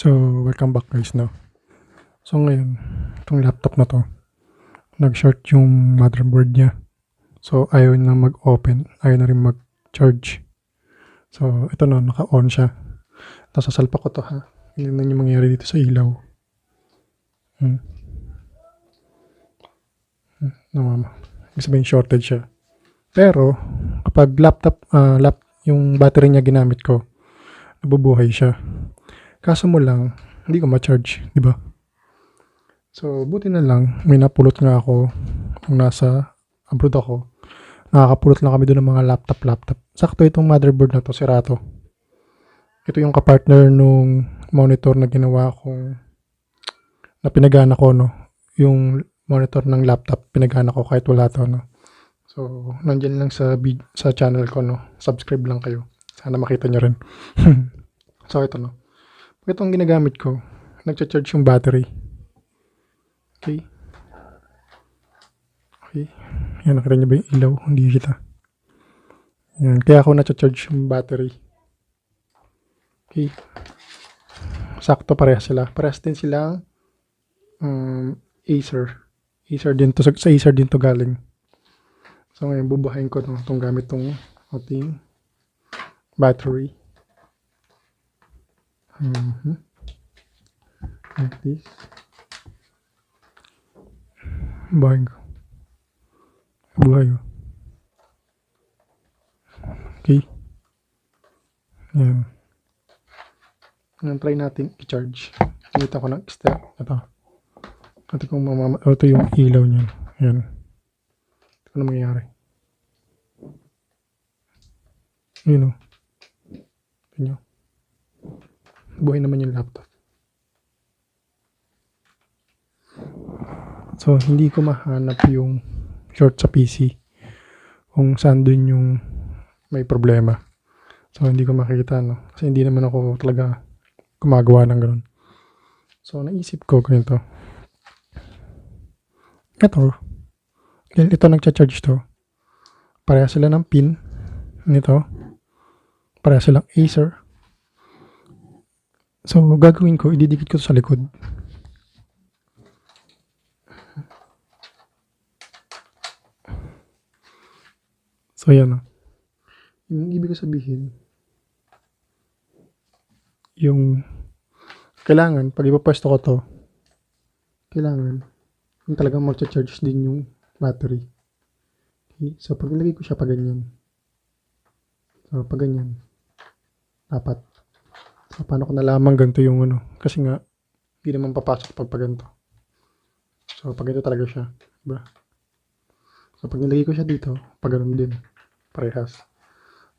So, welcome back guys, no? So ngayon, itong laptop na to, nag-short yung motherboard niya. So, ayaw na mag-open, ayaw na rin mag-charge. So, ito na, naka-on siya. Tapos sasalpa ko to ha. Hindi na yung mangyari dito sa ilaw. Namama. Ibig sabihin shorted siya. Pero, kapag yung battery niya ginamit ko, nabubuhay siya. Kaso mo lang, hindi ko ma-charge, di ba? So, buti na lang, may napulot nga ako kung nasa abroad ako. Nakakapulot lang kami doon ng mga laptop. Sakto itong motherboard na to, sirato. Ito yung kapartner nung monitor na ginawa kong na pinagana ko, no? Yung monitor ng laptop, pinagana ko kahit wala to, no? So, nandyan lang sa channel ko, no? Subscribe lang kayo. Sana makita nyo rin. So, ito, no? Itong ginagamit ko, nagcha-charge yung battery. Okay. Yan, nakita niyo ba yung ilaw? Hindi kita. Yan, kaya ako na-charge yung battery. Okay. Sakto parehas sila. Parehas din silang Acer. Acer din to. Sa Acer din to galing. So ngayon, bubuhayin ko itong gamit itong ating battery. Like this. Buhayin ko. Buhay ko. Okay. Yan. Ngayon, try natin i-charge. Gamit ako ng step. Ito. Ito yung ilaw niya. Yan. Ito na mangyayari. Yun o. Ito nyo. Buhay naman yung laptop. So, hindi ko mahanap yung short sa PC kung saan dun yung may problema. So, hindi ko makita, no? Kasi hindi naman ako talaga gumagawa ng ganun. So, naisip ko ganito. Ito nagcha-charge to. Pareha sila ng pin. Nito. Pareha silang Acer. So, gagawin ko, ididikit ko sa likod. So, yan. Yung ibig sabihin, yung kailangan, pag ipapwesto ko to, kailangan, yung talagang mag-charge din yung battery. Okay? So, pag nilagay ko siya pa ganyan. So, pag ganyan, dapat. So, paano ko nalaman ganito yung ano? Kasi nga, hindi naman papasok pag ganito. So, pag ganito talaga siya. Diba? So, pag nilagay ko siya dito, pag ganun din. Parehas.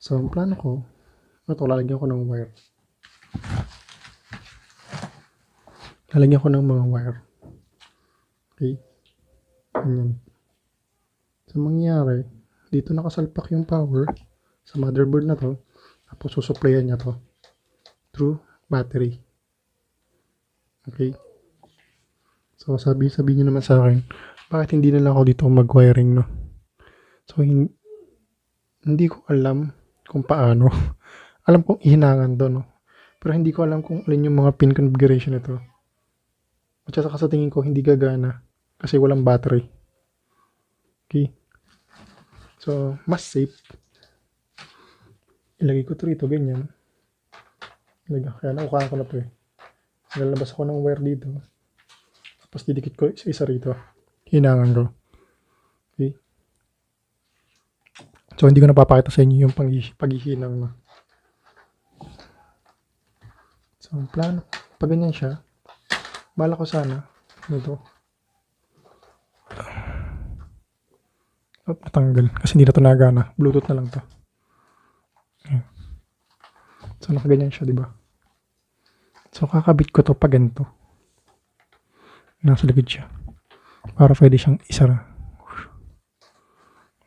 So, ang plano ko, ito, lalagyan ko ng wire. Lalagyan ko ng mga wire. Okay? Ganyan. So, mangyayari, dito nakasalpak yung power sa motherboard na to. Tapos, susuplayan niya to through battery. Okay? So, sabi niyo naman sa akin, bakit hindi na lang ako dito mag-wiring, no? So, hindi ko alam kung paano. Alam kong ihinangan doon, no? Pero hindi ko alam kung alin yung mga pin configuration nito. At saka sa tingin ko, hindi gagana kasi walang battery. Okay? So, mas safe. Ilagay ko ito rito, ganyan. Kaya naukahan ko na ito eh. Lalabas ako ng wire dito. Tapos didikit ko isa rito. Hinangan ko. Okay? So, hindi ko napapakita sa inyo yung paghihinang na. So, ang plano, pag ganyan siya, bala ko sana, ito. Natanggal. Kasi hindi na ito nagana. Bluetooth na lang to. Ayan. So, nakaganyan siya, diba? So, kakabit ko to pag ganito. Nasa likod siya. Para pwede siyang isara.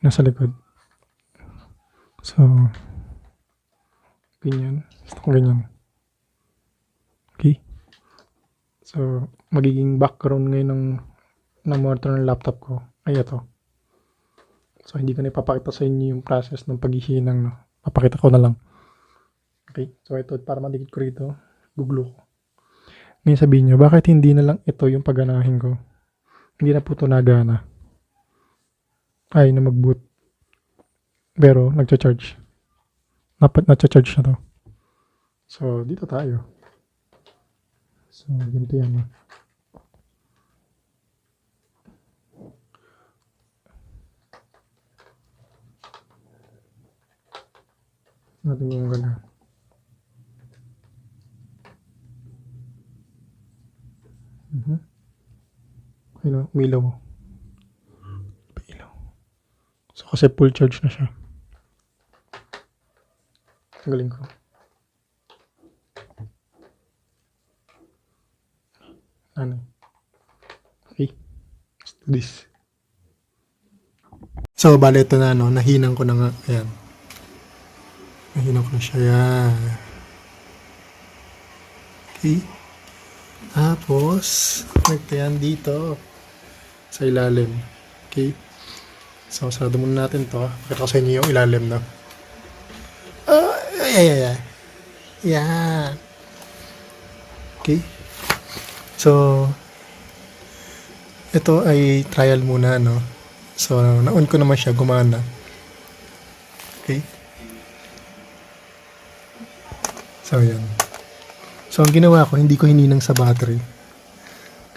Nasa likod. So, ganyan. Gusto ko ganyan. Okay. So, magiging background ngayon ng monitor ng laptop ko ay ito. So, hindi ko na ipapakita sa inyo yung process ng paghihinang. No? Papakita ko na lang. Okay. So, ito, para madikit ko rito, gugulo ko. Ngayon sabihin nyo, bakit hindi na lang ito yung pagganahin ko? Hindi na po ito nagana. Ay, na mag-boot. Pero, nagcha-charge. Nagcha-charge na to. So, dito tayo. So, ganito yan. Natin yung gana. Ayun, umilaw. Ilaw. So, kasi full charge na siya. Tanggalin ko. Ano? Okay. Let's do this. So, bale ito na, no? Nahinang ko na nga. Ayan. Nahinang ko na siya. Ayan. Okay. Tapos, nagtayan dito sa ilalim. Okay. So, sarado muna natin to. Pakita ko sa inyo yung ilalim, no? Yan. Okay. So, ito ay trial muna, no? So, na-on ko naman siya, gumana. Okay. So, yan. So, ang ginawa ko, hindi ko hininang sa battery.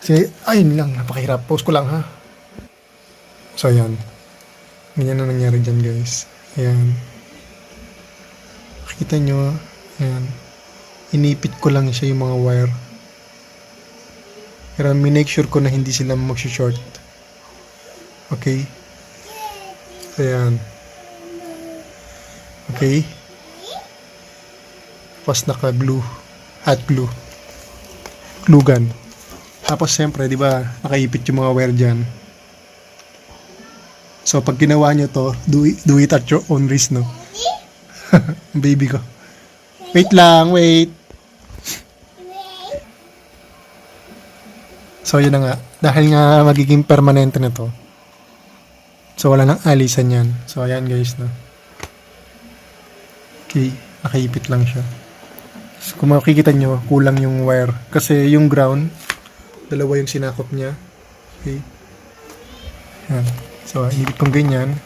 Kasi, ayun lang, napakahirap. Pause ko lang, ha? So, ayan. Ganyan na nangyari dyan, guys. Ayan. Makita nyo, ayan. Inipit ko lang siya yung mga wire. Pero minake sure ko na hindi sila mag-short. Okay? So, ayan. Okay? Tapos naka-glue. Hot glue. Glue gun. Tapos siyempre, di ba, nakaipit yung mga wire dyan. So, pag ginawa nyo to, do it at your own risk, no? Baby ko. Wait lang, wait. So, yun na nga. Dahil nga magiging permanente na to. So, wala nang alisan yan. So, ayan guys, no? Okay, nakaipit lang siya. So, kung makikita nyo, kulang yung wire. Kasi yung ground, dalawa yung sinakop niya. Okay. Yan. So, inipit kong ganyan.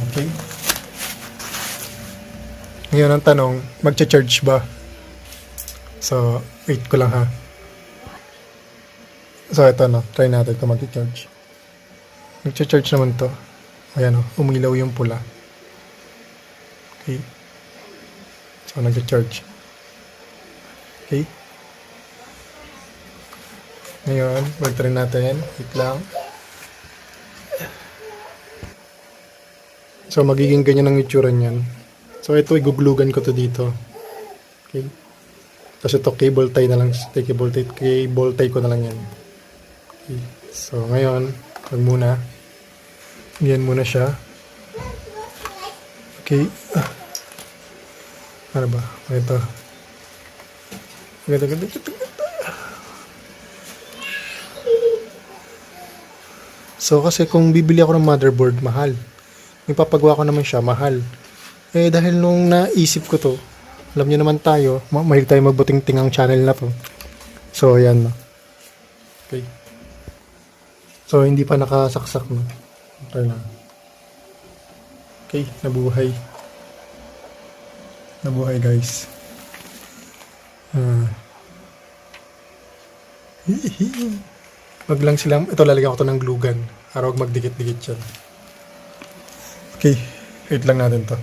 Okay. Ngayon ang tanong, magcha-charge ba? So, wait ko lang ha. So, ito no. Try natin kung magcha-charge. Magcha-charge naman to. Ayan o. Umilaw yung pula. Okay. So, nagcha-charge. Okay. Ngayon, mag-try natin. Wait lang. So, magiging ganyan ang itsura niyan. So, ito, iguglugan ko to dito. Okay. Tapos ito, cable tie na lang. Cable tie ko na lang yan. Okay. So, ngayon, wag muna. Yan muna siya. Okay. Ano ba? Ito. Ganda. So, kasi kung bibili ako ng motherboard, mahal. May papagawa ko naman siya, mahal. Eh, dahil nung naisip ko to, alam nyo naman tayo, mahilig tayo magbuting-ting ang channel na to. So, ayan na. Okay. So, hindi pa nakasaksak na. Okay na. Okay, nabuhay. Nabuhay, guys. Wag lang silang, ito lalagyan ko to ng glue gun para wag magdikit-dikit yan. Okay, wait lang natin to.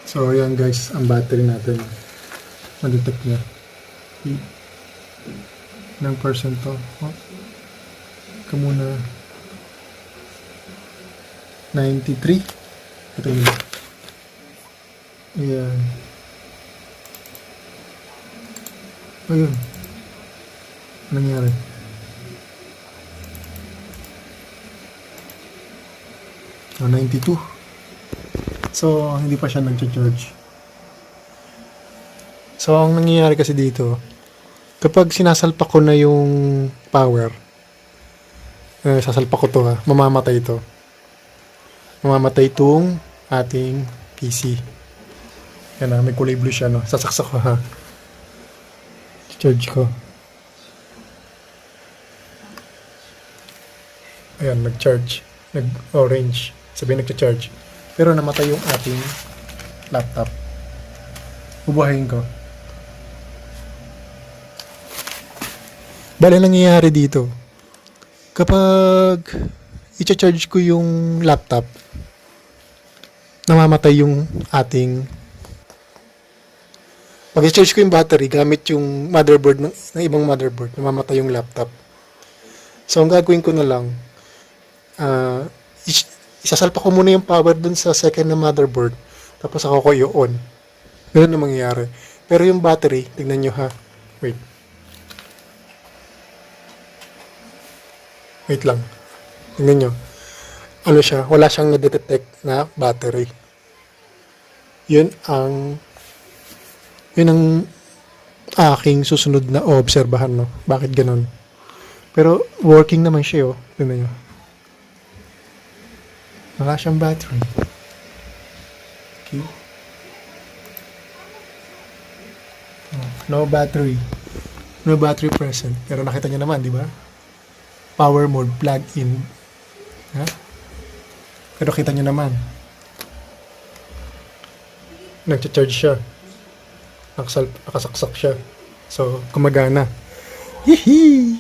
So ayan guys, ang battery natin na-detect niya. Okay. Ilang percent to? Ika muna 93. Ito yun. Ayan. Ayun. Anong nangyari? Oh, 92. So, hindi pa siya nag-charge. So, ang nangyayari kasi dito, kapag sinasalpak ko na yung power, sasalpak ko to ha, mamamatay ito. mamamatay itong ating PC. Yan na, may kulay blue siya, no? Sasaksak ko, ha? Charge ko. Ayan, nag-charge. Nag-orange. Sabihin nag-charge. Pero namatay yung ating laptop. Bubuhayin ko. Bale, nangyayari dito. Kapag i-charge ko yung laptop, namamatay yung ating... Pag i-charge ko yung battery, gamit yung motherboard ng ibang motherboard, namamatay yung laptop. So, ang gagawin ko na lang, isasalpa ko muna yung power dun sa second na motherboard, tapos ako ko i-on. Ganun na mangyayari. Pero yung battery, tignan nyo ha. Wait. Wait lang. Tignan nyo. Ano siya? Wala siyang na-detect na battery. Yun ang aking susunod na obserbahan, no? Bakit ganun? Pero working naman siya, oh. Tignan nyo. Wala siyang battery. Okay. No battery. No battery present. Pero nakita nyo naman, di ba? Power mode, plug in. Ha? Pero kita nyo naman. Nag-charge siya. Nakasaksak siya. So, gumagana. Hihi!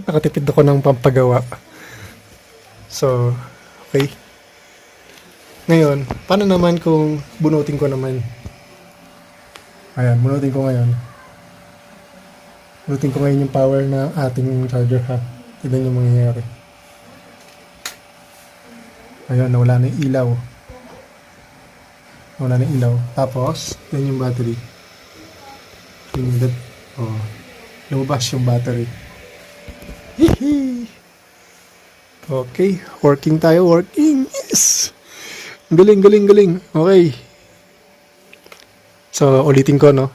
Nakatipid ako ng pampagawa. So, okay. Ngayon, paano naman kung bunutin ko naman? Ayan, bunutin ko ngayon. Bunutin ko ngayon yung power ng ating charger, ha. Tignan yung mangyayari. Ayan, nawala na yung ilaw. Nawala na yung ilaw. Tapos, yan yung battery. Oh, lumabas yung battery. Hihi! Okay, working tayo, working. Yes! Galing, galing, galing. Okay. So, ulitin ko, no?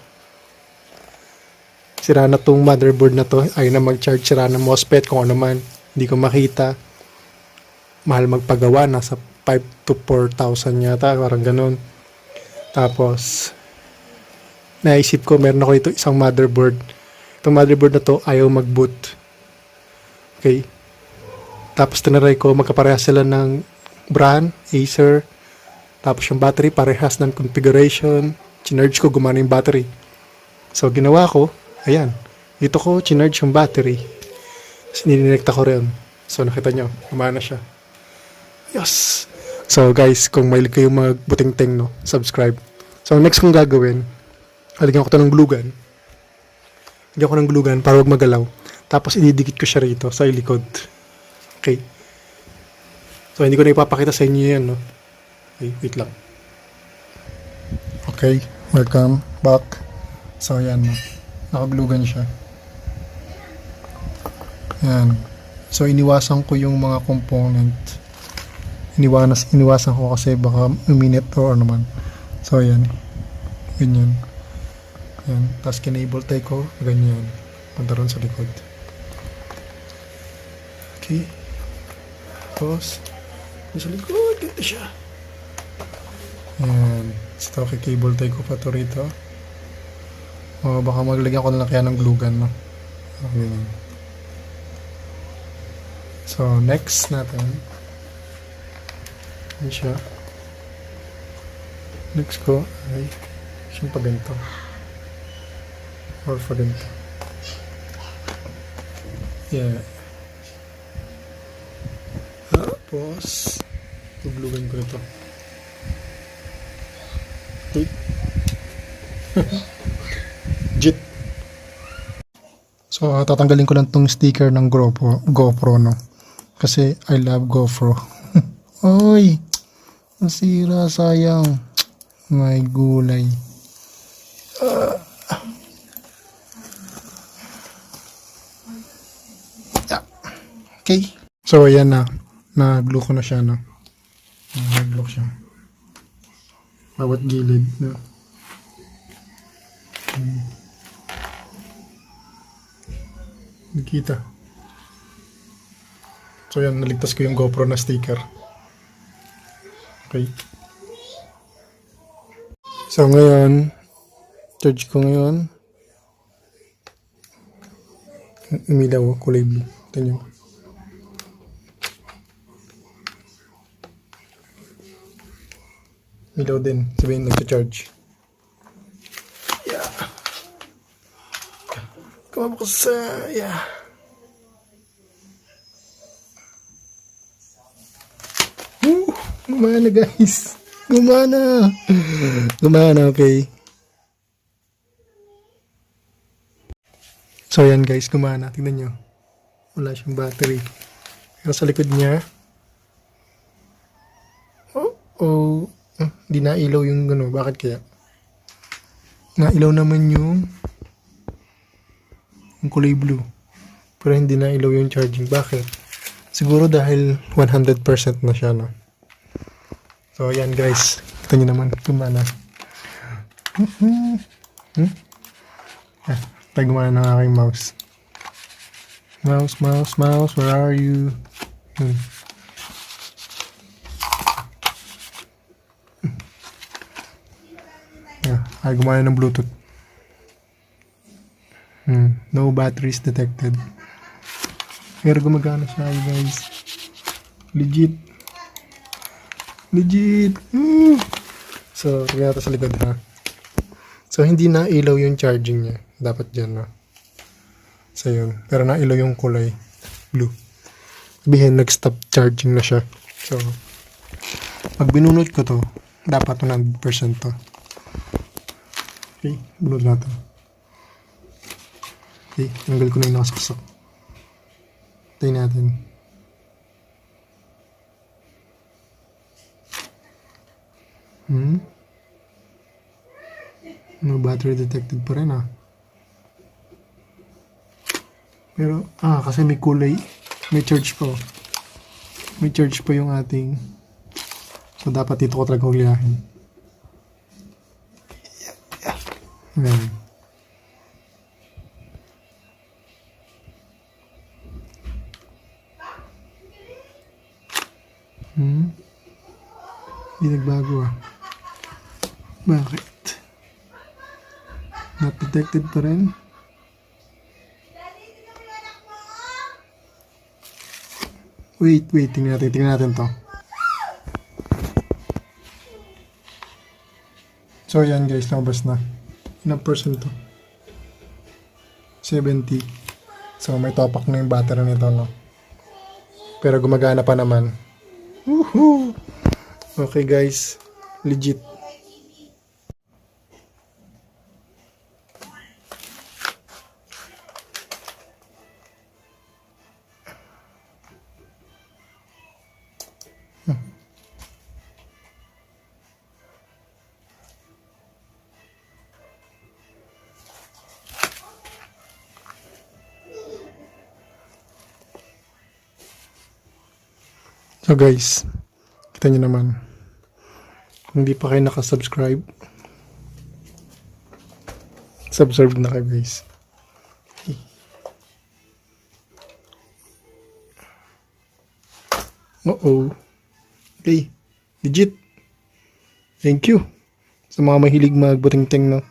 Sira na tong motherboard na to. Ayaw na mag-charge. Sira na MOSFET, kung ano man. Hindi ko makita. Mahal magpagawa. Nasa 5 to 4,000 yata. Parang ganun. Tapos, naisip ko, meron ako ito isang motherboard. Itong motherboard na to, ayaw mag-boot. Okay. Tapos, tinaray ko, magkaparehas sila ng brand, Acer. Tapos, yung battery, parehas ng configuration. Chinarge ko, gumana yung battery. So, ginawa ko, ayan. Dito ko, chinarge yung battery. Tapos, nininekta ko rin. So, nakita nyo, gumana siya. Yes! So, guys, kung mahilig kayong magbuting-ting, no, subscribe. So, next kong gagawin, halagyan ko ito ng glue gun. Halagyan ko ng glue gun para huwag magalaw. Tapos, ididikit ko siya rito sa ilikod. Okay. So, hindi ko na ipapakita sa inyo yan, no. Okay, wait lang. Okay, welcome back. So, ayan, no. Nakaglugan siya. Ayan. So, iniwasan ko yung mga component. Iniwasan ko kasi baka uminit or naman. So, ayan. Ganyan. Ayan. Tapos, kinable tie ko. Ganyan. Punta ron sa likod. Okay. Tapos, sa likod. Ganda siya. Ayan. So, cable tie ko pa to rito. O, baka maglagyan ko na lang kaya ng glue gun, no? Okay. So, next natin. Ayan siya. Next ko ay siyang pa ganito. Or pa ganito. Yeah. Tapos, tuglugan ko ito. Okay. Jit. So, tatanggalin ko lang tong sticker ng GoPro, no? Kasi I love GoPro. Oy! Nasira, sayang. May gulay. Yeah. Okay. So, ayan na. Na-glue ko na siya, no? Na-glue siya. Bawat gilid, no? Nakita. So, yan. Naligtas ko yung GoPro na sticker. Okay. So ngayon, charge ko ngayon. Umilaw, kulay blue. Ito nyo. Umilaw din. Sabihin nagsa-charge. Yeah. Kumabukos sa... Yeah. Gumana guys. Gumana. Gumana, okay. So yan guys, gumana. Tingnan nyo. Wala siyang battery. Pero sa likod niya, hindi nailaw yung gano. Bakit kaya? Nailaw naman yung kulay blue. Pero hindi nailaw yung charging. Bakit? Siguro dahil 100% na siya, no? So yan guys. Kita nyo naman. Gumana. Tayo gumana ng aking mouse. Mouse, where are you? Ay, gumana ng Bluetooth. No batteries detected. Pero gumagana siya, guys. Legit. So, tingnan natin sa likod, ha. So, hindi na ilaw yung charging niya. Dapat dyan, no. So, yun. Pero nailaw yung kulay blue. Sabihin, nag-stop charging na siya. So, pag binunod ko to, dapat 100% to. Okay, bunod natin. Okay, tanggal ko na yung nakasaksak. Tayo natin. No battery detected pa rin, ah. Pero, kasi may kulay. May charge pa. May charge pa yung ating. So, dapat dito ko talaga huliyahin. Ayan. Hindi nagbago, ah. Bakit? Not detected pa rin. Wait, tingnan natin to. So, yan guys, lumabas na. Ilang percent to? 70. So, may topak na yung battery nito, no? Pero gumagana pa naman. Woohoo! Okay guys, legit. So guys, kita nyo naman. Kung hindi pa kayo nakasubscribe, subscribe na kayo guys. Okay, legit. Thank you sa mga mahilig magbuting-ting, no?